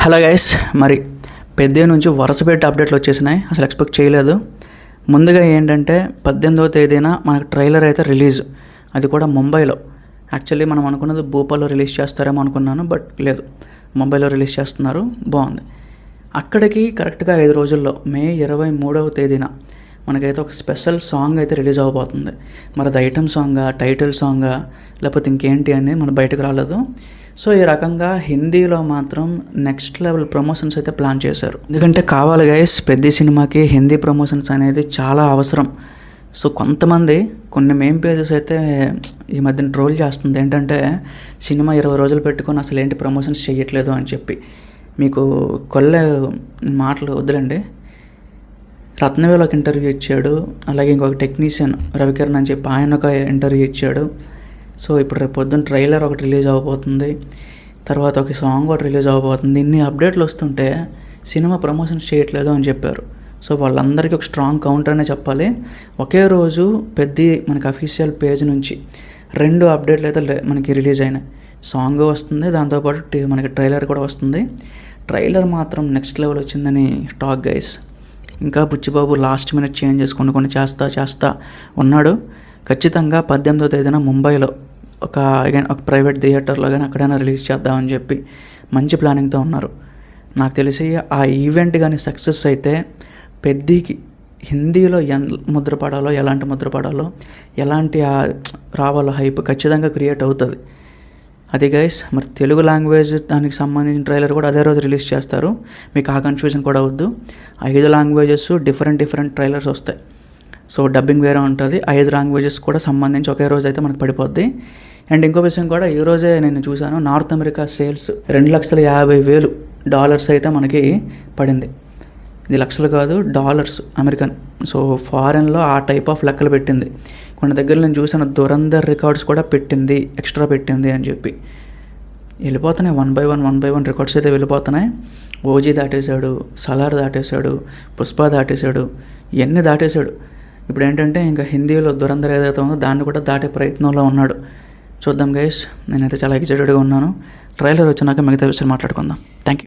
Hello guys, మరి పెద్ద నుంచి వరుస పెట్టి అప్డేట్లు వచ్చేసినాయి. అసలు ఎక్స్పెక్ట్ చేయలేదు. ముందుగా ఏంటంటే 18వ తేదీన మనకు ట్రైలర్ అయితే రిలీజ్, అది కూడా ముంబైలో. యాక్చువల్లీ మనం అనుకున్నది భూపాల్లో రిలీజ్ చేస్తారేమో అనుకున్నాను, బట్ లేదు, ముంబైలో రిలీజ్ చేస్తున్నారు. బాగుంది. అక్కడికి కరెక్ట్గా 5 రోజుల్లో మే 23వ తేదీన మనకైతే ఒక స్పెషల్ సాంగ్ అయితే రిలీజ్ అవ్వబోతుంది. మరి అది ఐటమ్ సాంగా, టైటిల్ సాంగా, లేకపోతే ఇంకేంటి అనేది మన బయటకు రాలేదు. సో ఈ రకంగా హిందీలో మాత్రం నెక్స్ట్ లెవెల్ ప్రమోషన్స్ అయితే ప్లాన్ చేశారు. ఎందుకంటే కావాలి గైస్, పెద్ద సినిమాకి హిందీ ప్రమోషన్స్ అనేది చాలా అవసరం. సో కొంతమంది కొన్ని మెయిన్ పేజెస్ అయితే ఈ మధ్యన ట్రోల్ చేస్తుంది. ఏంటంటే సినిమా 20 రోజులు పెట్టుకొని అసలు ఏంటి ప్రమోషన్స్ చేయట్లేదు అని చెప్పి. మీకు కొల్లే మాటలు వద్దులండి. రత్నవేల్ ఒక ఇంటర్వ్యూ ఇచ్చాడు, అలాగే ఇంకొక టెక్నీషియన్ రవికిరణ్ అని చెప్పి ఆయన ఒక ఇంటర్వ్యూ ఇచ్చాడు. సో ఇప్పుడు రేపు పొద్దున్న ట్రైలర్ ఒకటి రిలీజ్ అవ్వబోతుంది, తర్వాత ఒక సాంగ్ ఒకటి రిలీజ్ అవ్వబోతుంది. ఇన్ని అప్డేట్లు వస్తుంటే సినిమా ప్రమోషన్స్ చేయట్లేదు అని చెప్పారు. సో వాళ్ళందరికీ ఒక స్ట్రాంగ్ కౌంటర్ అనే చెప్పాలి. ఒకే రోజు మనకి అఫీషియల్ పేజ్ నుంచి 2 అప్డేట్లు అయితే మనకి రిలీజ్ అయినాయి. సాంగ్ వస్తుంది, దాంతోపాటు మనకి ట్రైలర్ కూడా వస్తుంది. ట్రైలర్ మాత్రం నెక్స్ట్ లెవెల్ వచ్చిందని టాక్ గైస్. ఇంకా బుచ్చిబాబు లాస్ట్ మినిట్ చేంజెస్ కొన్ని చేస్తా ఉన్నాడు. ఖచ్చితంగా 18వ తేదీన ముంబైలో ఒక ప్రైవేట్ థియేటర్లో కానీ అక్కడైనా రిలీజ్ చేద్దామని చెప్పి మంచి ప్లానింగ్తో ఉన్నారు. నాకు తెలిసి ఆ ఈవెంట్ కానీ సక్సెస్ అయితే పెద్దకి హిందీలో ముద్ర పడాలో, ఎలాంటి ముద్ర పడాలో, ఎలాంటి రావాలో హైప్ ఖచ్చితంగా క్రియేట్ అవుతుంది. అది గైస్, మరి తెలుగు లాంగ్వేజ్ దానికి సంబంధించిన ట్రైలర్ కూడా అదే రోజు రిలీజ్ చేస్తారు. మీకు ఆ కన్ఫ్యూజన్ కూడా వద్దు. 5 లాంగ్వేజెస్ డిఫరెంట్ ట్రైలర్స్ వస్తాయి. సో డబ్బింగ్ వేరే ఉంటుంది. 5 లాంగ్వేజెస్ కూడా సంబంధించి ఒకే రోజు అయితే మనకు పడిపోద్ది. అండ్ ఇంకో విషయం కూడా, ఈరోజే నేను చూశాను, నార్త్ అమెరికా సేల్స్ $2,50,000 అయితే మనకి పడింది. ఇది లక్షలు కాదు, డాలర్స్, అమెరికన్. సో ఫారెన్లో ఆ టైప్ ఆఫ్ లెక్కలు పెట్టింది. కొన్ని దగ్గర నేను చూసాను, దురంధర్ రికార్డ్స్ కూడా పెట్టింది, ఎక్స్ట్రా పెట్టింది అని చెప్పి. వెళ్ళిపోతున్నాయి వన్ బై వన్ రికార్డ్స్ అయితే వెళ్ళిపోతున్నాయి. ఓజీ దాటేశాడు, సలార్ దాటేశాడు, పుష్ప దాటేశాడు, ఇవన్నీ దాటేశాడు. ఇప్పుడు ఏంటంటే ఇంకా హిందీలో దురంధర్ ఏదైతే ఉందో దాన్ని కూడా దాటే ప్రయత్నంలో ఉన్నాడు. చూద్దాం గైస్, నేనైతే చాలా ఎక్సైటెడ్గా ఉన్నాను. ట్రైలర్ వచ్చినాక మిగతా విషయాలు మాట్లాడుకుందాం. Thank you.